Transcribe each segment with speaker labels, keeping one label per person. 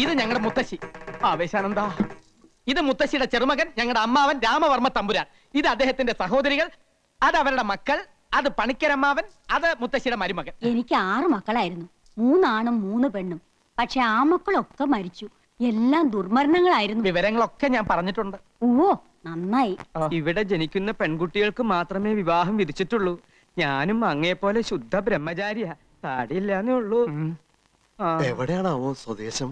Speaker 1: ഇത് ഞങ്ങളുടെ മുത്തശ്ശി ആവേശാനന്ദ. ഇത് മുത്തശ്ശിയുടെ ചെറുമകൻ, ഞങ്ങളുടെ അമ്മാവൻ രാമവർമ്മ തമ്പുരാൻ. ഇത് അദ്ദേഹത്തിന്റെ സഹോദരികൾ, അത് അവരുടെ മക്കൾ, അത് പണിക്കരമ്മാവൻ, അത് മുത്തശ്ശിയുടെ മരുമകൻ.
Speaker 2: എനിക്ക് 6 മക്കളായിരുന്നു, 3 ആണും 3 പെണ്ണും. പക്ഷെ ആ മക്കളൊക്കെ മരിച്ചു. എല്ലാം ദുർമരണങ്ങളായിരുന്നു.
Speaker 1: വിവരങ്ങളൊക്കെ ഞാൻ പറഞ്ഞിട്ടുണ്ട്.
Speaker 2: ഓ നന്നായി.
Speaker 3: ഇവിടെ ജനിക്കുന്ന പെൺകുട്ടികൾക്ക് മാത്രമേ വിവാഹം വിധിച്ചിട്ടുള്ളൂ. ഞാനും അങ്ങയെപ്പോലെ ശുദ്ധ ബ്രഹ്മചാരിയാ. താടിയില്ലാന്നേ ഉള്ളൂ.
Speaker 4: എവിടെയാണാവോ സ്വദേശം?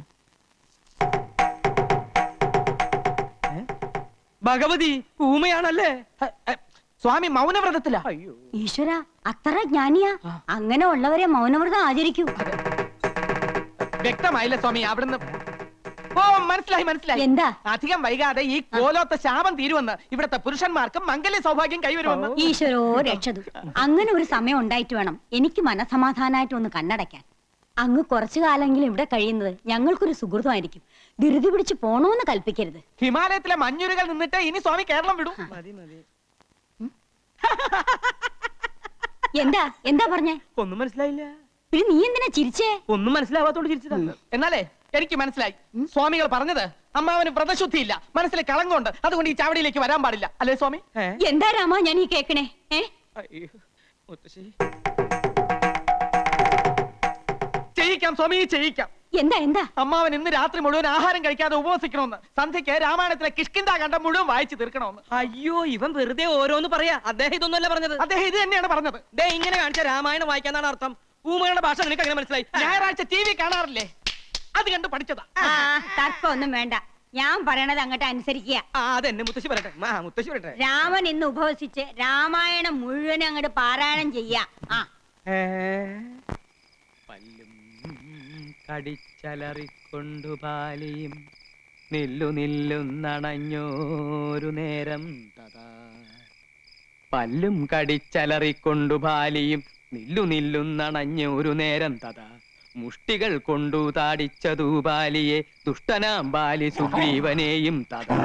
Speaker 3: ഭഗവതി ഊമയാണല്ലേ?
Speaker 1: സ്വാമി മൗനവ്രതത്തിലാ.
Speaker 2: ഈശ്വര, അത്ര ജ്ഞാനിയാ? അങ്ങനെ ഉള്ളവരെ മൗനവ്രതം ആചരിക്കൂ.
Speaker 1: വ്യക്തമായില്ല സ്വാമി അവിടുന്ന്. ഓ മനസ്സിലായി മനസ്സിലായി.
Speaker 2: എന്താ?
Speaker 1: അധികം വൈകാതെ ഈ കോലോത്ത ശാപം തീരുവെന്ന്, ഇവിടത്തെ പുരുഷന്മാർക്ക് മംഗല്യ സൗഭാഗ്യം കൈവരുമെന്ന്.
Speaker 2: ഈശ്വരോ രക്ഷതു. അങ്ങനെ ഒരു സമയം ഉണ്ടായിട്ട് വേണം എനിക്ക് മനസമാധാനായിട്ട് ഒന്ന് കണ്ണടയ്ക്കാൻ. അങ്ങ് കുറച്ചു കാലെങ്കിലും ഇവിടെ കഴിയുന്നത് ഞങ്ങൾക്കൊരു സുഹൃതമായിരിക്കും. ധൃതി പിടിച്ച് പോണോന്ന് കൽപ്പിക്കരുത്.
Speaker 1: ഹിമാലയത്തിലെ മഞ്ഞുരുകൾ നിന്നിട്ട് ഇനി സ്വാമി കേരളം വിടും.
Speaker 2: എന്താ എന്താ പറഞ്ഞേ?
Speaker 3: ഒന്നും മനസ്സിലായില്ല.
Speaker 2: പിന്നെ നീ എന്തിനാ ചിരിച്ചേ?
Speaker 3: ഒന്നും മനസ്സിലാവാത്തോണ്ട് ചിരിച്ചതാണ്.
Speaker 1: എന്നാലേ എനിക്ക് മനസ്സിലായി. സ്വാമികൾ പറഞ്ഞത് അമ്മാവന് വ്രതശുദ്ധിയില്ല, മനസ്സിൽ കളങ്കമുണ്ട്, അതുകൊണ്ട് ഈ ചാവടിയിലേക്ക് വരാൻ പാടില്ല അല്ലേ സ്വാമി?
Speaker 2: എന്താ രാമ ഞാൻ ഈ കേക്കണേ?
Speaker 1: ചെയ്യിക്കാം സ്വാമി, ചെയ്യിക്കാം.
Speaker 2: എന്താ എന്താ?
Speaker 1: അമ്മാവൻ ഇന്ന് രാത്രി മുഴുവൻ ആഹാരം കഴിക്കാതെ ഉപവസിക്കണമെന്ന്, സന്ധ്യയ്ക്ക് രാമായണത്തിലെ കിഷ്കിന്ധാ കണ്ടം മുഴുവൻ വായിച്ചു തീർക്കണമെന്ന്.
Speaker 3: അയ്യോ, ഇവൻ വെറുതെ ഓരോന്ന് പറയാ. അദ്ദേഹം ഇതൊന്നുമല്ല പറഞ്ഞത്.
Speaker 1: അദ്ദേഹം ഇത് തന്നെയാണ് പറഞ്ഞത്.
Speaker 3: ദേ ഇങ്ങനെ കാണിച്ച രാമായണം വായിക്കാന്നാണ് അർത്ഥം. ഊമയുടെ ഭാഷ നിനക്ക് അങ്ങനെ മനസ്സിലായി?
Speaker 1: ഞായറാഴ്ച TV കാണാറില്ലേ, അത് കണ്ട് പഠിച്ചതാ.
Speaker 2: തർക്കമൊന്നും വേണ്ട, ഞാൻ പറയണത് അങ്ങോട്ട് അനുസരിക്കുക.
Speaker 3: അതെന്നെ മുത്തശ്ശി പറയട്ടെ. മുത്തശ്ശി പറയട്ടെ.
Speaker 2: രാമൻ ഇന്ന് ഉപവസിച്ച് രാമായണം മുഴുവൻ അങ്ങോട്ട് പാരായണം ചെയ്യാ.
Speaker 3: പല്ലും കടിച്ചലറിക്കൊണ്ടു പാലിയും നില്ലു നില്ലുന്നണഞ്ഞോരു നേരം തഥാ. പല്ലും കടിച്ചലറിക്കൊണ്ടു പാലിയും നില്ലു നില്ലുന്നണഞ്ഞോരു നേരം തഥാ. മുഷ്ടികൾ കൊണ്ടു താടിച്ചതു ബാലിയെ ദുഷ്ടനാം ബാലി സുഗ്രീവനെയും തഥാ.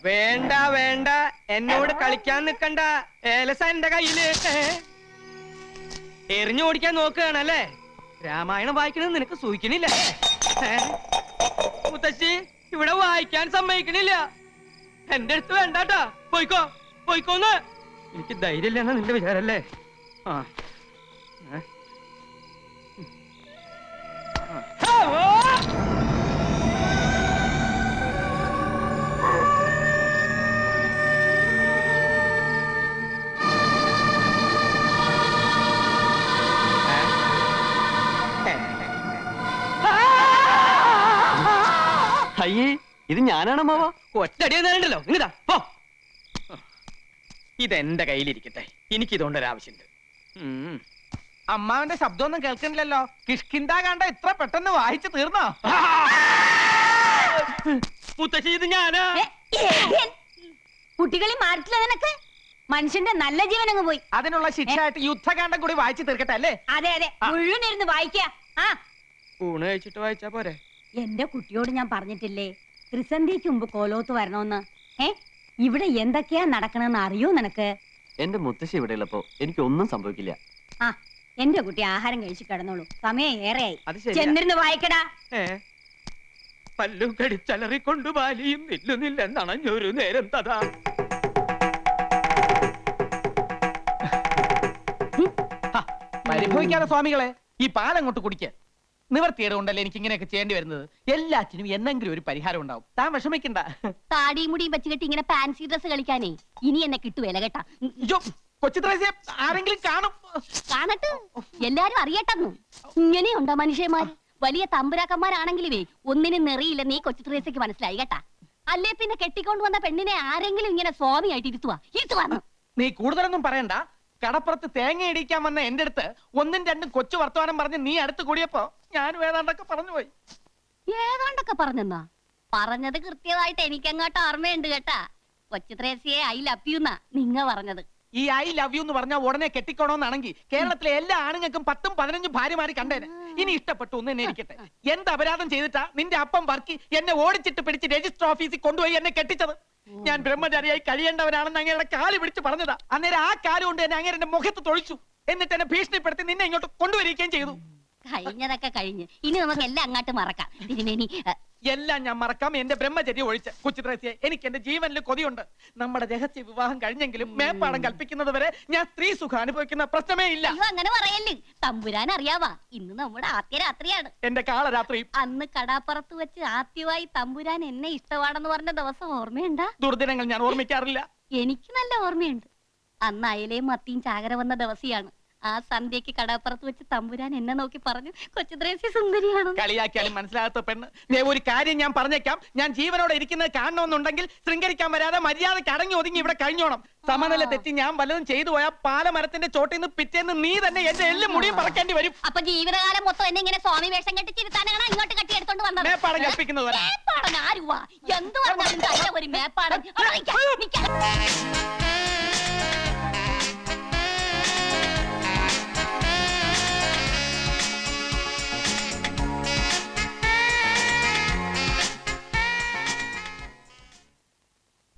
Speaker 3: വേണ്ട വേണ്ട, എന്നോട് കളിക്കാൻ നിക്കണ്ട. ഏലസ എന്റെ കയ്യില്. എറിഞ്ഞു ഓടിക്കാൻ നോക്കുകയാണല്ലേ? രാമായണം വായിക്കണത് നിനക്ക് സൂഹിക്കണില്ല. മുത്തശ്ശി ഇവിടെ വായിക്കാൻ സമ്മതിക്കണില്ല. എന്റെ അടുത്ത് വേണ്ടാട്ടാ. പോയിക്കോ പോയിക്കോന്ന്. എനിക്ക് ധൈര്യമില്ലെന്നാ നിന്റെ വിചാരല്ലേ?
Speaker 4: അയ്യേ, ഇത് ഞാനാണ് മാവ.
Speaker 3: ഒറ്റടി നേരണ്ടല്ലോ. ഇങ്ങതാ പോ. ഇതെന്റെ കയ്യിലിരിക്കട്ടെ, എനിക്കിതുകൊണ്ടൊരാവശ്യമുണ്ട്.
Speaker 1: അമ്മാവന്റെ ശബ്ദമൊന്നും കേൾക്കണില്ലല്ലോ. കിഷ്കിന്ധാ കണ്ട ഇത്ര പെട്ടെന്ന് വായിച്ചു തീർന്നോ?
Speaker 3: മുത്തശ്ശി ഇത് ഞാനാ.
Speaker 2: കുട്ടികളി മാറിട്ടില്ല നിനക്ക്? മനുഷ്യന്റെ നല്ല ജീവൻ അങ്ങ് പോയി.
Speaker 1: അതിനുള്ള ശിക്ഷയായിട്ട് യുദ്ധകാന്ഡം കൂടി വായിച്ചു തീർക്കട്ടെ അല്ലേ?
Speaker 2: അതെ അതെ, മുഴുവൻ ഇരുന്ന് വായിക്ക.
Speaker 3: ഊണ് കഴിച്ചിട്ട് വായിച്ചാ പോരെ?
Speaker 2: എന്റെ കുട്ടിയോട് ഞാൻ പറഞ്ഞിട്ടില്ലേ ത്രിസന്ധിക്ക് മുമ്പ് കോലോത്ത് വരണോന്ന്? ഇവിടെ എന്തൊക്കെയാ നടക്കണെന്ന് അറിയോ നിനക്ക്?
Speaker 4: എന്റെ മുത്തശ്ശി ഇവിടെ ഉള്ളപ്പോ എനിക്കൊന്നും സംഭവിക്കില്ല.
Speaker 2: എന്റെ കുട്ടി ആഹാരം കഴിച്ചു കിടന്നോളൂ, സമയം ഏറെയായി.
Speaker 3: അത് ശരിയാ.
Speaker 2: ചെന്നിരുന്ന് വായിക്കടാ.
Speaker 3: പല്ലു കടിച്ചലറിക്കൊണ്ടു ബാലിയും നില്ലുന്നില്ലെന്നണഞ്ഞൊരു നേരം തഥാ.
Speaker 1: പരിഭവിക്കാതെ സ്വാമികളെ, ഈ പാലങ്ങോട്ട് കുടിക്ക്. നിവർത്തിയേട് കൊണ്ടല്ലേ എനിക്ക് ഇങ്ങനെയൊക്കെ ചെയ്യേണ്ടി വരുന്നത്. എല്ലാറ്റിനും എന്നെങ്കിലും ഒരു പരിഹാരം ഉണ്ടാവും. താൻ വിഷമിക്കണ്ട.
Speaker 2: താടിയും മുടിയും വെച്ച് കെട്ടി ഇങ്ങനെ ഫാൻസി ഡ്രസ് കളിക്കാനേ ഇനി എന്നെ കിട്ടുവേല കേട്ടാ.
Speaker 1: കൊച്ചു ത്രേസ്യ ആരെങ്കിലും കാണും.
Speaker 2: കാണട്ടെ, എല്ലാരും അറിയട്ടെന്നു. ഇങ്ങനെയുണ്ടോ മനുഷ്യന്മാർ? വലിയ തമ്പുരാക്കന്മാരാണെങ്കിലുമേ ഒന്നിനും നെറിയില്ല. നീ കൊച്ചു ത്രേസ്യക്ക് മനസ്സിലായി കേട്ടാ. അല്ലേ പിന്നെ കെട്ടിക്കൊണ്ട് വന്ന പെണ്ണിനെ ആരെങ്കിലും ഇങ്ങനെ സ്വാമിയായിട്ട് ഇരുത്തുവാന്ന്.
Speaker 1: നീ കൂടുതലൊന്നും പറയണ്ട. കടപ്പുറത്ത് തേങ്ങ ഇടിക്കാൻ വന്ന എന്റെ അടുത്ത് 1ഉം 2ഉം കൊച്ചു വർത്തമാനം പറഞ്ഞ് നീ അടുത്ത് കൂടിയപ്പോ ഞാനും ഏതാണ്ടൊക്കെ പറഞ്ഞുപോയി.
Speaker 2: ഏതാണ്ടൊക്കെ പറഞ്ഞെന്നാ? പറഞ്ഞത് കൃത്യമായിട്ട് എനിക്കങ്ങോട്ട് ഓർമ്മയുണ്ട് കേട്ടാ. കൊച്ചു ത്രേസ്യയെ ഐ ലവ് യു എന്നാ നിങ്ങ പറഞ്ഞത്.
Speaker 1: ഈ ഐ ലവ് യു എന്ന് പറഞ്ഞാൽ ഉടനെ കെട്ടിക്കോണോന്നാണെങ്കിൽ കേരളത്തിലെ എല്ലാ ആണുങ്ങൾക്കും 10ഉം 15ഉം ഭാര്യമാര് കണ്ടേനെ. ഇനി ഇഷ്ടപ്പെട്ടു ഒന്ന് എന്നെ ഇരിക്കട്ടെ. എന്ത് അപരാധം ചെയ്തിട്ടാ നിന്റെ അപ്പം വർക്കി എന്നെ ഓടിച്ചിട്ട് പിടിച്ച് രജിസ്റ്റർ ഓഫീസിൽ കൊണ്ടുപോയി എന്നെ കെട്ടിച്ചത്? ഞാൻ ബ്രഹ്മചാരിയായി കഴിയേണ്ടവനാണെന്ന് അങ്ങയുടെ കാല് പിടിച്ച് പറഞ്ഞതാ. അന്നേരം ആ കാല് കൊണ്ട് എന്നെ അങ്ങേരെ മുഖത്ത് തൊഴിച്ചു. എന്നിട്ട് എന്നെ ഭീഷണിപ്പെടുത്തി നിന്നെ ഇങ്ങോട്ട് കൊണ്ടുവരികയും ചെയ്തു.
Speaker 2: കഴിഞ്ഞതൊക്കെ കഴിഞ്ഞ് ഇനി നമുക്ക് എല്ലാം അങ്ങോട്ട് മറക്കാം തിരുമേനി.
Speaker 1: എല്ലാം ഞാൻ മറക്കാം, എന്റെ ബ്രഹ്മചര്യം ഒഴിച്ച്. കൊച്ചുത്രേസ്യെ, എനിക്ക് എന്റെ ജീവനിൽ കൊതിയുണ്ട്. നമ്മുടെ രഹസ്യ വിവാഹം കഴിഞ്ഞെങ്കിലും മേപ്പാടം കൽപ്പിക്കുന്നത് വരെ ഞാൻ സ്ത്രീ സുഖം അനുഭവിക്കുന്ന പ്രശ്നമേ ഇല്ല.
Speaker 2: അയ്യോ, അങ്ങനെ പറയല്ലേ. തമ്പുരാൻ അറിയാവാ, ഇന്ന് നമ്മുടെ ആദ്യ രാത്രിയാണ്.
Speaker 1: എന്റെ കാളരാത്രി
Speaker 2: അന്ന് കടാപ്പുറത്ത് വെച്ച് ആദ്യമായി തമ്പുരാൻ എന്നെ ഇഷ്ടമാണെന്ന് പറഞ്ഞ ദിവസം ഓർമ്മയുണ്ടാ?
Speaker 1: ദുർദിനങ്ങൾ ഞാൻ ഓർമ്മിക്കാറില്ല.
Speaker 2: എനിക്ക് നല്ല ഓർമ്മയുണ്ട്. അന്ന് അയലയും മത്തിയും ചാകര വന്ന ദിവസിയാണ്. ആ സന്ധ്യക്ക് കടാപ്പുറത്ത് വെച്ച് തമ്പുരാൻ എന്നെ നോക്കി പറഞ്ഞു, കൊച്ചുത്രേസ്യ സുന്ദരിയാണ്.
Speaker 1: കളിയാക്കിയാലും മനസ്സിലാകാത്ത പെണ്ണ്. ദേ, ഒരു കാര്യം ഞാൻ പറഞ്ഞേക്കാം. ഞാൻ ജീവനോടെ ഇരിക്കുന്നത് കാണണമെന്നുണ്ടെങ്കിൽ ശൃംഗരിക്കാൻ വരാതെ മര്യാദയ്ക്ക് അടങ്ങി ഒതുങ്ങി ഇവിടെ കഴിഞ്ഞോണം. സമനില തെറ്റി ഞാൻ വല്ലതും ചെയ്തു പോയാൽ പാലമരത്തിന്റെ ചോട്ടിൽ നിന്ന് പിറ്റേന്ന് നീ തന്നെ എന്റെ എല്ലും മുടിയും പറക്കേണ്ടി വരും.
Speaker 2: അപ്പൊ ജീവിതകാലം മൊത്തം എന്നെ ഇങ്ങനെ സ്വാമി വേഷം കെട്ടി ചിരുത്താനാണ് ഇങ്ങോട്ട് കെട്ടിയെടുത്തോണ്ട് വന്നത്.
Speaker 1: മേപ്പാടം കൽപ്പിക്കുന്നത് വരെ.
Speaker 2: മേപ്പാടൻ ആരുവാ? എന്ത് പറഞ്ഞാലും തല്ല ഒരു മേപ്പാടൻ. അവിടെ നിൽക്കാം, നിൽക്കാം.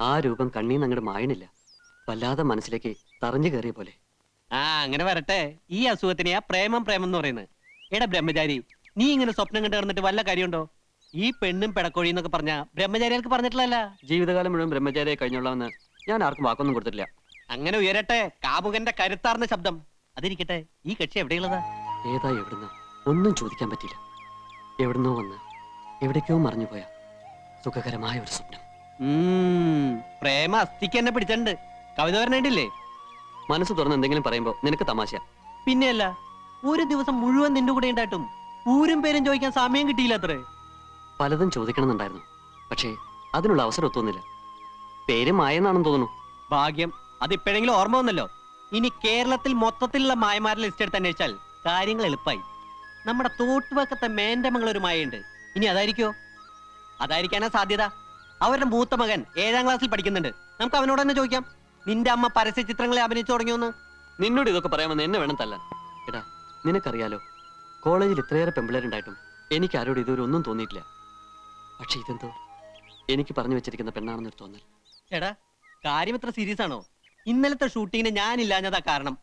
Speaker 4: ആ രൂപം കണ്ണീന്ന് അങ്ങോട്ട് മായണില്ല. വല്ലാതെ മനസ്സിലേക്ക് തറഞ്ഞു കയറിയ പോലെ.
Speaker 5: ആ അങ്ങനെ വരട്ടെ. ഈ അസുഖത്തിനെയാ പ്രേമം പ്രേമം എന്ന് പറയുന്നത്. എടാ ബ്രഹ്മചാരി, നീ ഇങ്ങനെ സ്വപ്നം കണ്ടു കിടന്നിട്ട് വല്ല കാര്യമുണ്ടോ? ഈ പെണ്ണും പിടക്കോഴി എന്നൊക്കെ പറഞ്ഞ ബ്രഹ്മചാരികൾക്ക് പറഞ്ഞിട്ടില്ല.
Speaker 4: ജീവിതകാലം മുഴുവൻ ബ്രഹ്മചാരിയെ കഴിഞ്ഞോളാമെന്ന് ഞാൻ ആർക്കും വാക്കൊന്നും കൊടുത്തിട്ടില്ല.
Speaker 5: അങ്ങനെ ഉയരട്ടെ കാമുകന്റെ കരുത്താർന്ന ശബ്ദം. അതിരിക്കട്ടെ, ഈ കക്ഷി എവിടെയുള്ളതാ?
Speaker 4: ഏതാ എവിടുന്ന ഒന്നും ചോദിക്കാൻ പറ്റില്ല. എവിടുന്നോ വന്ന് എവിടേക്കോ മറിഞ്ഞുപോയ സുഖകരമായ ഒരു സ്വപ്നം.
Speaker 5: പ്രേമ അസ്ഥിക്ക് എന്നെ പിടിച്ചിട്ടുണ്ട്. കവിത പറഞ്ഞിട്ടില്ലേ?
Speaker 4: മനസ്സ് തുറന്ന് എന്തെങ്കിലും പറയുമ്പോ നിനക്ക് തമാശ.
Speaker 5: പിന്നെയല്ല, ഒരു ദിവസം മുഴുവൻ നിന്റെ കൂടെ ഉണ്ടായിട്ടും ഊരും പേരും ചോദിക്കാൻ സമയം കിട്ടിയില്ല അത്രേ.
Speaker 4: പലതും ചോദിക്കണമെന്നുണ്ടായിരുന്നു, പക്ഷേ അതിനുള്ള അവസരം ഒത്തുന്നില്ല. പേര് മായെന്നാണെന്ന് തോന്നുന്നു.
Speaker 5: ഭാഗ്യം, അതിപ്പോഴെങ്കിലും ഓർമ്മ വന്നല്ലോ. ഇനി കേരളത്തിൽ മൊത്തത്തിലുള്ള മായമാരുടെ ലിസ്റ്റ് എടുത്ത് അന്വേഷിച്ചാൽ കാര്യങ്ങൾ എളുപ്പമായി. നമ്മുടെ തോട്ടുവക്കത്തെ മേന്റമംഗൾ ഒരു മായുണ്ട്. ഇനി അതായിരിക്കോ? അതായിരിക്കാനാ സാധ്യത. അവരുടെ മൂത്ത മകൻ 7ാം ക്ലാസ്സിൽ പഠിക്കുന്നുണ്ട്. നമുക്ക് അവനോട് തന്നെ ചോദിക്കാം, നിന്റെ അമ്മ പരസ്യ ചിത്രങ്ങളെ അഭിനയിച്ചു തുടങ്ങിയോന്ന്.
Speaker 4: നിന്നോട് ഇതൊക്കെ പറയാമെന്ന് എന്നെ വേണം തല്ലാൻ. എടാ, നിനക്കറിയാലോ, കോളേജിൽ ഇത്രയേറെ പെമ്പിളരുണ്ടായിട്ടും എനിക്ക് ആരോട് ഇതുവരെ ഒന്നും തോന്നിയിട്ടില്ല. പക്ഷെ ഇതെന്തോ എനിക്ക് പറഞ്ഞു വെച്ചിരിക്കുന്ന പെണ്ണാണെന്നൊരു തോന്നൽ.
Speaker 5: എടാ, കാര്യം ഇത്ര സീരിയസ് ആണോ? ഇന്നലത്തെ ഷൂട്ടിങ്ങിന് ഞാനില്ലാഞ്ഞതാ കാരണം.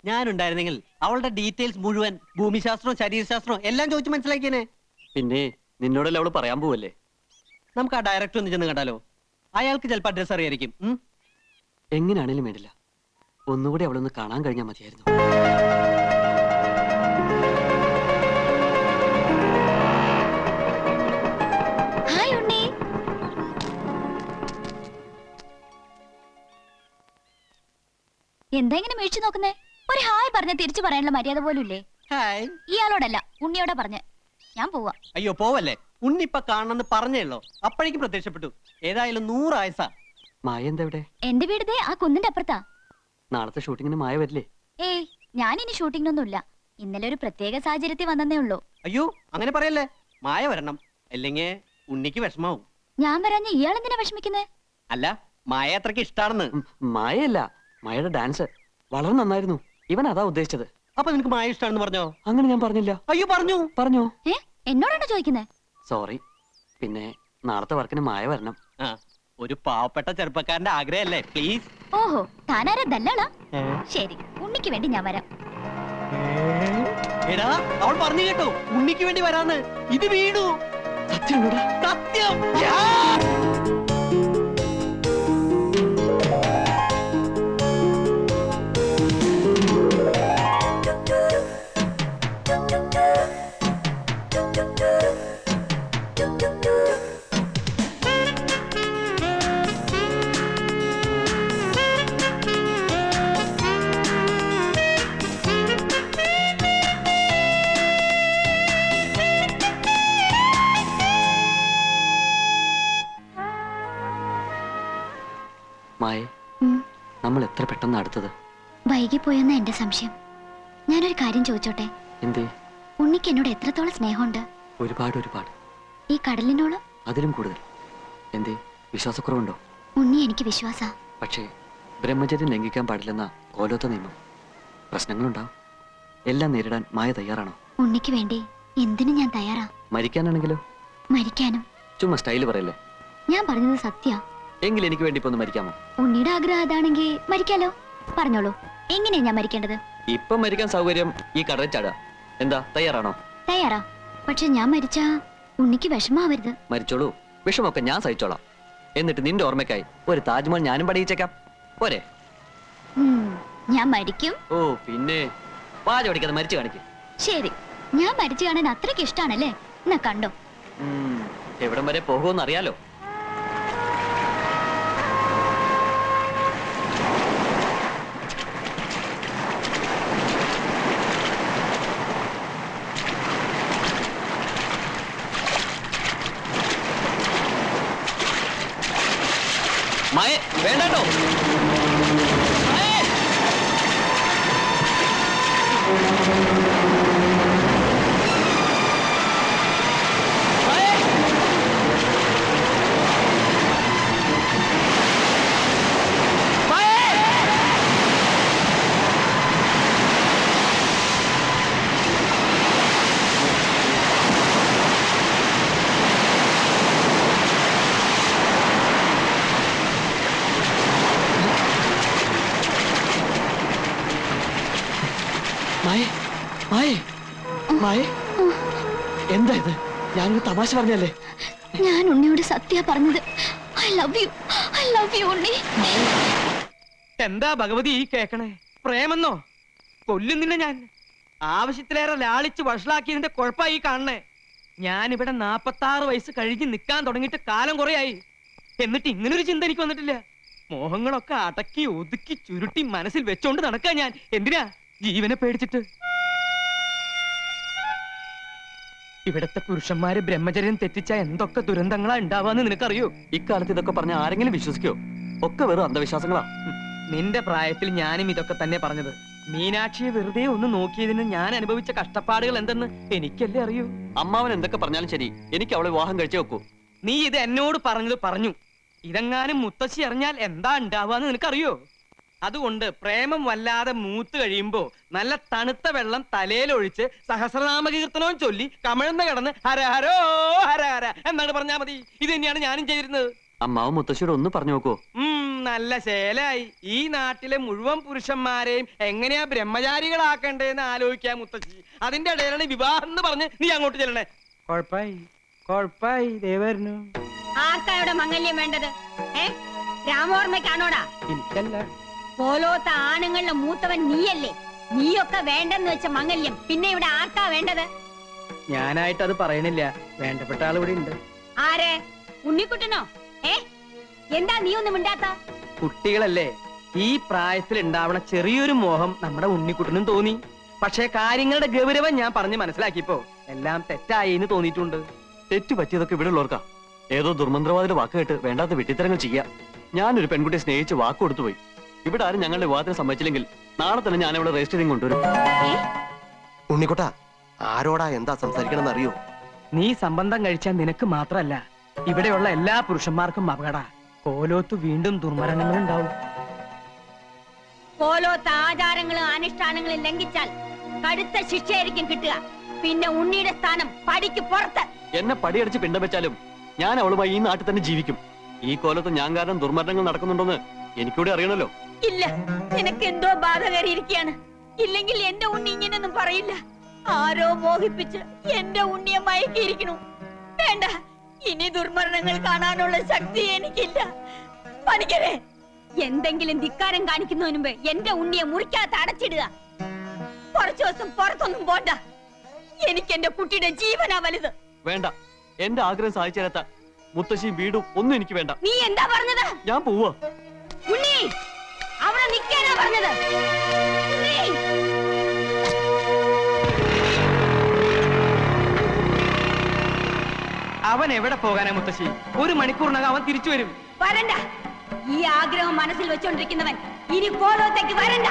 Speaker 5: ഞാനുണ്ടായിരുന്നെങ്കിൽ അവളുടെ ഡീറ്റെയിൽസ് മുഴുവൻ ഭൂമിശാസ്ത്രവും ശരീരശാസ്ത്രവും എല്ലാം ചോദിച്ചു മനസ്സിലാക്കിയേനെ.
Speaker 4: പിന്നെ നിന്നോടല്ലേ അവള് പറയാൻ പോവല്ലേ?
Speaker 5: നമുക്ക് ആ ഡയറക്ടർ ഒന്ന് ചെന്ന് കണ്ടാലോ? അയാൾക്ക് ചിലപ്പോൾ അഡ്രസ് അറിയായിരിക്കും.
Speaker 4: എങ്ങനെയാണേലും വേണ്ടില്ല, ഒന്നുകൂടി അവളൊന്ന് കാണാൻ കഴിഞ്ഞാൽ മതിയായിരുന്നു.
Speaker 2: ഹായ് ഉണ്ണി. എന്താ ഇങ്ങനെ മേടിച്ചു നോക്കുന്നേ? ഒരു ഹായ് പറഞ്ഞ തിരിച്ചു പറയാനുള്ള മര്യാദ പോലും ഇല്ലേ?
Speaker 5: ഹായ്.
Speaker 2: ഇയാളോടല്ല, ഉണ്ണിയോടാ പറഞ്ഞ. ഞാൻ പോവാ.
Speaker 5: അയ്യോ പോവല്ലേ, ഉണ്ണിപ്പ കാണണമെന്ന് പറഞ്ഞേയുള്ളൂ. അപ്പോഴേക്കും പ്രത്യക്ഷപ്പെട്ടു. ഏതായാലും 100 ആയസാ.
Speaker 4: മായ എന്താ ഇവിടെ?
Speaker 2: എന്റെ വീട് ദേ ആ കുന്നിന്റെ അപ്പുറത്താ.
Speaker 4: നാളത്തെ ഷൂട്ടിങ്ങിന് മായ വരില്ലേ?
Speaker 2: ഏയ്, ഞാനിനി ഷൂട്ടിങ്ങിനൊന്നുമില്ല. ഇന്നലെ ഒരു പ്രത്യേക സാഹചര്യത്തിൽ വന്നേ ഉള്ളൂ.
Speaker 5: അയ്യോ അങ്ങനെ പറയല്ലേ, മായ വരണം. അല്ലെങ്കിൽ ഉണ്ണിക്ക് വിഷമാവും.
Speaker 2: ഞാൻ വരാഞ്ഞ ഇയാൾ എന്തിനാ വിഷമിക്കുന്നേ?
Speaker 5: അല്ല, മായ അത്രയ്ക്ക് ഇഷ്ടാണെന്ന്.
Speaker 4: മായയല്ല, മായയുടെ ഡാൻസ് വളരെ നന്നായിരുന്നു. ഇവൻ അതാ ഉദ്ദേശിച്ചത്.
Speaker 5: അപ്പൊ നിനക്ക് മായ ഇഷ്ടാണെന്ന് പറഞ്ഞോ?
Speaker 4: അങ്ങനെ ഞാൻ പറഞ്ഞില്ല.
Speaker 5: അയ്യോ പറഞ്ഞു.
Speaker 4: പറഞ്ഞോ?
Speaker 2: എന്നോടാണോ ചോദിക്കുന്നേ?
Speaker 4: സോറി. പിന്നെ നാളത്തെ വർക്കിന് മായ വരണം.
Speaker 5: ആ, ഒരു പാവപ്പെട്ട ചെറുപ്പക്കാരന്റെ ആഗ്രഹല്ലേ, പ്ലീസ്.
Speaker 2: ഓഹോ, താനാരാ ദല്ലാളാ? ശരി, ഉണ്ണിക്ക് വേണ്ടി ഞാൻ വരാം.
Speaker 5: എടാ, അവൾ പറഞ്ഞു കേട്ടോ, ഉണ്ണിക്ക് വേണ്ടി വരാന്ന്. ഇത് വീണു.
Speaker 4: സത്യമാണോടാ?
Speaker 5: സത്യം.
Speaker 4: മായേ, നമ്മൾ എത്ര പെട്ടെന്ന് അടുത്തത്.
Speaker 2: വൈകിപ്പോയെന്ന എന്റെ സംശയം. ഞാനൊരു കാര്യം ചോദിച്ചോട്ടെ?
Speaker 4: എന്തേ?
Speaker 2: ഉണ്ണിക്ക് എന്നോട് എത്രത്തോളം സ്നേഹമുണ്ട്?
Speaker 4: ഒരുപാട് ഒരുപാട്.
Speaker 2: ഈ കടലിനോളം?
Speaker 4: അതിലും കൂടുതൽ. എന്തേ, വിശ്വാസക്കുറവുണ്ടോ?
Speaker 2: ഉണ്ണി എനിക്ക് വിശ്വാസ.
Speaker 4: പക്ഷേ ബ്രഹ്മചര്യം ലംഘിക്കാൻ പാടില്ലെന്ന കോലോത്ത നിയമം. പ്രശ്നങ്ങളുണ്ടാവും. എല്ലാം നേരിടാൻ മായ തയ്യാറാണോ?
Speaker 2: ഉണ്ണിക്ക് വേണ്ടി എന്തിനും ഞാൻ തയ്യാറാ.
Speaker 4: മരിക്കാനാണെങ്കിലോ?
Speaker 2: മരിക്കാനും.
Speaker 4: ചുമ്മാ സ്റ്റൈല് പറയല്ലേ.
Speaker 2: ഞാൻ പറഞ്ഞത് സത്യ.
Speaker 4: എങ്കിൽ എനിക്ക് വേണ്ടി ഇപ്പൊ ഒന്ന് മരിക്കാമോ?
Speaker 2: ഉണ്ണിയുടെ ആഗ്രഹം അതാണെങ്കിൽ മരിക്കാലോ. പറഞ്ഞോളൂ, എങ്ങനെയാ ഞാൻ മരിക്കേണ്ടത്?
Speaker 4: ഇപ്പൊ മരിക്കാൻ സൗകര്യം ഈ കടലിൽ ചാടുക. എന്താ തയ്യാറാണോ?
Speaker 6: തയ്യാറാ. പക്ഷെ ഞാൻ മരിച്ച ഉണ്ണിക്ക് വിഷമാവരുത്.
Speaker 4: മരിച്ചോളൂ, വിഷമൊക്കെ ഞാൻ സഹിച്ചോളാം. എന്നിട്ട് നിന്റെ ഓർമ്മയ്ക്കായി ഒരു താജ്മഹൽ ഞാനും പണിയിച്ചേക്കാം, പോരെ?
Speaker 6: ഞാൻ മരിക്കും.
Speaker 4: ഓ പിന്നെ പാചകം പഠിക്കാതെ മരിച്ചു കാണിക്കും.
Speaker 6: ശരി, ഞാൻ മരിച്ചു കാണാൻ അത്രയ്ക്ക് ഇഷ്ടാണല്ലേ? എന്നാ കണ്ടോ.
Speaker 4: എവിടം വരെ പോകുമെന്ന് അറിയാലോ. മായ വേണ്ടോ? എന്താ ഇത്? ഞാനൊരു തമാശ പറഞ്ഞല്ലേ?
Speaker 6: ഞാൻ ഉണ്ണിയോട് സത്യ പറഞ്ഞത്. I love you, I love you Unni.
Speaker 3: എന്താ ഭഗവതി ഈ കേക്കണേ? പ്രേമെന്നോ? കൊല്ലും നിന്നെ ഞാൻ. ആവശ്യത്തിലേറെ ലാളിച്ച് വഷളാക്കിയതിന്റെ കുഴപ്പമായി കാണണേ. ഞാനിവിടെ 46 വയസ്സ് കഴിഞ്ഞ് നിൽക്കാൻ തുടങ്ങിയിട്ട് കാലം കുറയായി. എന്നിട്ട് ഇങ്ങനൊരു ചിന്ത എനിക്ക് വന്നിട്ടില്ല. മോഹങ്ങളൊക്കെ അടക്കി ഒതുക്കി ചുരുട്ടി മനസ്സിൽ വെച്ചോണ്ട് നടക്കാ ഞാൻ. എന്തിനാ? ജീവനെ പേടിച്ചിട്ട്. ഇവിടത്തെ പുരുഷന്മാര് ബ്രഹ്മചര്യം തെറ്റിച്ച എന്തൊക്കെ ദുരന്തങ്ങളാ ഉണ്ടാവാന്ന് നിനക്കറിയോ?
Speaker 4: ഇക്കാലത്ത് ഇതൊക്കെ പറഞ്ഞ ആരെങ്കിലും വിശ്വസിക്കോ? ഒക്കെ വെറും അന്ധവിശ്വാസങ്ങളാ.
Speaker 3: നിന്റെ പ്രായത്തിൽ ഞാനും ഇതൊക്കെ തന്നെ പറഞ്ഞത്. മീനാക്ഷിയെ വെറുതെ ഒന്ന് നോക്കിയതിന് ഞാൻ അനുഭവിച്ച കഷ്ടപ്പാടുകൾ എന്തെന്ന് എനിക്കല്ലേ അറിയൂ.
Speaker 4: അമ്മാവൻ എന്തൊക്കെ പറഞ്ഞാലും ശരി, എനിക്ക് അവളെ വിവാഹം കഴിച്ചേ വെക്കൂ.
Speaker 3: നീ ഇത് എന്നോട് പറഞ്ഞത് പറഞ്ഞു. ഇതെങ്ങാനും മുത്തശ്ശി അറിഞ്ഞാൽ എന്താ ഉണ്ടാവാന്ന് നിനക്കറിയോ? അതുകൊണ്ട് പ്രേമം വല്ലാതെ മൂത്ത് കഴിയുമ്പോ നല്ല തണുത്ത വെള്ളം തലയിലൊഴിച്ച് സഹസ്രനാമകീർത്തനവും ചൊല്ലി കമഴ്ന്ന് കിടന്ന് ഹരഹരോ ഹരഹര എന്നാണ് പറഞ്ഞാ മതി. ഇത് തന്നെയാണ് ഞാനും ചെയ്തിരുന്നത്.
Speaker 4: അമ്മാവും മുത്തശ്ശിയോട് ഒന്ന് പറഞ്ഞു നോക്കോ?
Speaker 3: നല്ല ശേലായി. ഈ നാട്ടിലെ മുഴുവൻ പുരുഷന്മാരെയും എങ്ങനെയാ ബ്രഹ്മചാരികളാക്കണ്ടേന്ന് ആലോചിക്കാൻ മുത്തശ്ശി. അതിന്റെ ഇടയിലാണ് വിവാഹം എന്ന് പറഞ്ഞ് നീ അങ്ങോട്ട് ചെല്ലണേ. കൊഴപ്പായി ദേവരുന്നു.
Speaker 2: ആർക്കായുടെ മംഗല്യം വേണ്ടത്? രാമോർമ്മയ്ക്കാണോടാ?
Speaker 3: എനിക്കല്ല.
Speaker 2: പോലോത്ത ആണുങ്ങളുടെ മൂത്തവൻ നീയല്ലേ? നീയൊക്കെ വേണ്ടെന്ന് വെച്ച മംഗല്യം പിന്നെ ഇവിടെ ആർക്കാ വേണ്ടത്?
Speaker 3: ഞാനായിട്ട് അത് പറയണില്ല. വേണ്ടപ്പെട്ട ആൾ ഇവിടെ ഉണ്ട്.
Speaker 2: ആരെ? ഉണ്ണിക്കുട്ടനോ? എന്താ നീ ഒന്നും മിണ്ടാത്ത?
Speaker 3: കുട്ടികളല്ലേ, ഈ പ്രായത്തിൽ ഉണ്ടാവണ ചെറിയൊരു മോഹം നമ്മുടെ ഉണ്ണിക്കുട്ടനും തോന്നി. പക്ഷേ കാര്യങ്ങളുടെ ഗൗരവം ഞാൻ പറഞ്ഞ് മനസ്സിലാക്കിയപ്പോ എല്ലാം തെറ്റായി എന്ന് തോന്നിയിട്ടുണ്ട്.
Speaker 4: തെറ്റു പറ്റിയതൊക്കെ ഇവിടെ ഉള്ളവർക്കാ. ഏതോ ദുർമന്ത്രവാദിയുടെ വാക്ക് കേട്ട് വേണ്ടാത്ത വെട്ടിത്തരങ്ങൾ ചെയ്യാം. ഞാനൊരു പെൺകുട്ടിയെ സ്നേഹിച്ച് വാക്ക് കൊടുത്തുപോയി. ഇവിടെ ആരും ഞങ്ങളുടെ വിവാഹത്തിന് സമ്മതിച്ചില്ലെങ്കിൽ നാളെ തന്നെ ഞാൻ ഇവിടെ രജിസ്റ്ററിംഗ് കൊണ്ടുവരും.
Speaker 7: ഉണ്ണിക്കുട്ട, ആരോടാ എന്താ സംസാരിക്കണമെന്ന് അറിയോ?
Speaker 3: നീ സംബന്ധം കഴിച്ചാൽ നിനക്ക് മാത്രല്ല ഇവിടെയുള്ള എല്ലാ പുരുഷന്മാർക്കും അപകട. കോലോത്ത് വീണ്ടും ദുർമരണങ്ങൾ ഉണ്ടാവും.
Speaker 2: പോലോത്ത ആചാരങ്ങളും അനുഷ്ഠാനങ്ങളും ലംഘിച്ചാൽ കടുത്ത ശിക്ഷയായിരിക്കും കിട്ടുക. പിന്നെ ഉണ്ണിയുടെ സ്ഥാനം പടിക്ക് പുറത്ത്.
Speaker 4: എന്നെ പടിയടിച്ച് പിണ്ടം വെച്ചാലും ഞാൻ അവളുമായി ഈ നാട്ടിൽ തന്നെ ജീവിക്കും. ഈ കോലത്ത് ഞാൻ കാരണം ദുർമരണങ്ങൾ നടക്കുന്നുണ്ടോന്ന് എനിക്കൂടെ അറിയണല്ലോ.
Speaker 2: ഇല്ല, നിനക്ക് എന്തോ ബാധ കയറിയിരിക്കുകയാണ്. ഇല്ലെങ്കിൽ എന്റെ ഉണ്ണി ഇങ്ങനൊന്നും പറയില്ല. ആരോ മോഹിപ്പിച്ച് എന്റെ ഉണ്ണിയെ മയക്കിയിരിക്കണു. വേണ്ട, ഇനി ദുർമരണങ്ങൾ കാണാനുള്ള ശക്തി എനിക്കില്ല. പണിക്കരെ, എന്തെങ്കിലും ധിക്കാരം കാണിക്കുന്നതിന് മുമ്പ് എന്റെ ഉണ്ണിയെ മുറിക്കകത്ത് അടച്ചിടുക. കുറച്ചു ദിവസം പുറത്തൊന്നും പോണ്ട. എനിക്ക് എന്റെ കുട്ടിയുടെ ജീവനാ വലുത്.
Speaker 4: വേണ്ട, എന്റെ ആഗ്രഹം സാധിച്ചു തരാത്ത മുത്തശ്ശിയും വീടും ഒന്നും എനിക്ക് വേണ്ട.
Speaker 2: നീ എന്താ പറഞ്ഞത്?
Speaker 4: ഞാൻ പോവാ.
Speaker 2: ഉണ്ണി, അവിടെ നിൽക്കാനാ പറഞ്ഞത്. ഉണ്ണി,
Speaker 3: അവൻ എവിടെ പോകാനാ മുത്തശ്ശി? 1 മണിക്കൂറിനകം അവൻ തിരിച്ചു വരും.
Speaker 2: വരണ്ട. ഈ ആഗ്രഹം മനസ്സിൽ വെച്ചോണ്ടിരിക്കുന്നവൻ ഇനി കോലോത്തേക്ക് വരണ്ട.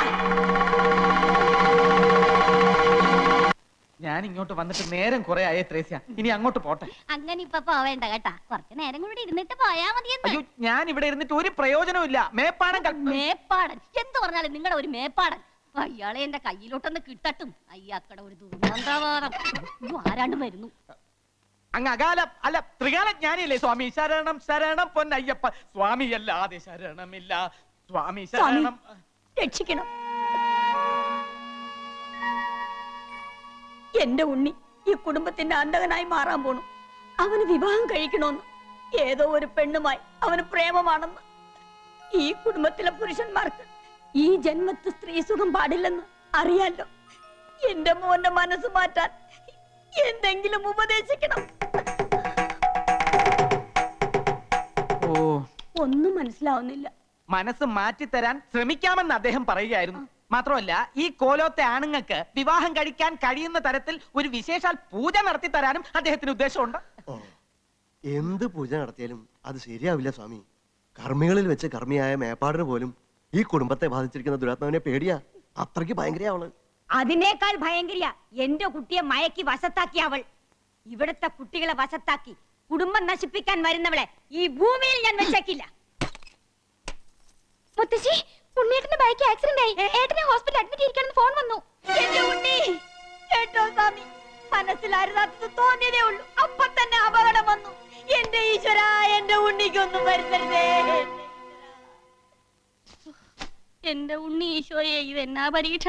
Speaker 1: ഞാൻ ഇങ്ങോട്ട് വന്നിട്ട് നേരം കുറെ ആയേ ത്രേസ്യ. ഇനി അങ്ങോട്ട് പോട്ടെ.
Speaker 6: അങ്ങനെ ഇപ്പൊ പോവേണ്ട കേട്ടാ. കുറച്ചു നേരം കൂടി ഇരുന്നിട്ട് പോയാ മതിയെന്ന്.
Speaker 1: അയ്യോ, ഞാൻ ഇവിടെ ഇരുന്നിട്ട് ഒരു പ്രയോജനവും ഇല്ല.
Speaker 2: മേപ്പാടൻ എന്ത് പറഞ്ഞാലും നിങ്ങളുടെ ഒരു മേപ്പാടൻ. അയാളെ എന്റെ കയ്യിലോട്ടൊന്ന് കിട്ടട്ടും. അയ്യാക്കട ഒരു ദുർമന്ത്രവാദം. ആരാണ്ട് വരുന്നു.
Speaker 1: അങ്ങ് അകാലം അല്ല ത്രികാല ജ്ഞാനിയല്ലേ സ്വാമി? ശരണം ശരണം പൊന്നയ്യപ്പ സ്വാമി. അല്ലാതെ ശരണമില്ല സ്വാമി. ശരണം,
Speaker 2: രക്ഷിക്കണം.
Speaker 8: എന്റെ ഉണ്ണി ഈ കുടുംബത്തിന്റെ അന്തകനായി മാറാൻ പോണു. അവന് വിവാഹം കഴിക്കണമെന്ന് ഏതോ ഒരു പെണ്ണുമായി അവന് പ്രേമമാണെന്ന്. ഈ കുടുംബത്തിലെ പുരുഷന്മാർക്ക് ഈ ജന്മത്ത് സ്ത്രീ സുഖം പാടില്ലെന്ന് അറിയാലോ. എന്റെ മോന്റെ മനസ്സ് മാറ്റാൻ എന്തെങ്കിലും ഉപദേശിക്കണം.
Speaker 1: ഓ,
Speaker 8: ഒന്നും മനസ്സിലാവുന്നില്ല.
Speaker 1: മനസ്സ് മാറ്റിത്തരാൻ ശ്രമിക്കാമെന്ന് അദ്ദേഹം പറയുകയായിരുന്നു. മാത്രമല്ല, ഈ കോലോത്തെ ആണുങ്ങൾക്ക് വിവാഹം കഴിക്കാൻ കഴിയുന്ന തരത്തിൽ ഒരു വിശേഷാൽ പൂജ നടത്തി തരാനും അദ്ദേഹത്തിന് ഉദ്ദേശമുണ്ട്.
Speaker 7: ഓ, എന്ത് പൂജ നടത്തിയാലും അത് ശരിയാവില്ല സ്വാമി. കർമ്മികളിൽ വെച്ച് കർമ്മിയായ മേപ്പാടിന് പോലും ഈ കുടുംബത്തെ ബാധിച്ചിരിക്കുന്ന ദുരാത്മാവിനെ പേടിയാ. അത്രയ്ക്ക് ഭയങ്കര അവള്.
Speaker 8: അതിനേക്കാൾ ഭയങ്കരിയ എന്റെ കുട്ടിയെ മയക്കി വശത്താക്കി അവൾ. ഇവിടത്തെ കുട്ടികളെ വശത്താക്കി കുടുംബം നശിപ്പിക്കാൻ വരുന്നവളെ ഈ ഭൂമിയിൽ ഞാൻ വെച്ചേക്കില്ല.
Speaker 6: മുത്തശ്ശി, ഉണ്ണിയേട്ടന്റെ ബൈക്ക് ആക്സിഡന്റ് ആയി. ഏട്ടനെ ഹോസ്പിറ്റലിൽ അഡ്മിറ്റ് ചെയ്യിക്കണമെന്ന് ഫോൺ വന്നു.
Speaker 8: എന്റെ ഉണ്ണി കേട്ടോ സ്വാമി, മനസ്സിലായിരുന്നത് തോന്നിയതേ ഉള്ളൂ, അപ്പൊ തന്നെ അപകടം വന്നു. എന്റെ ഈശ്വര, എന്റെ ഉണ്ണിക്കൊന്നും വരുത്തരുതേ.
Speaker 2: എന്റെ ഉണ്ണി ഈശോയെ, ഇത് എന്നാ പരീക്ഷ.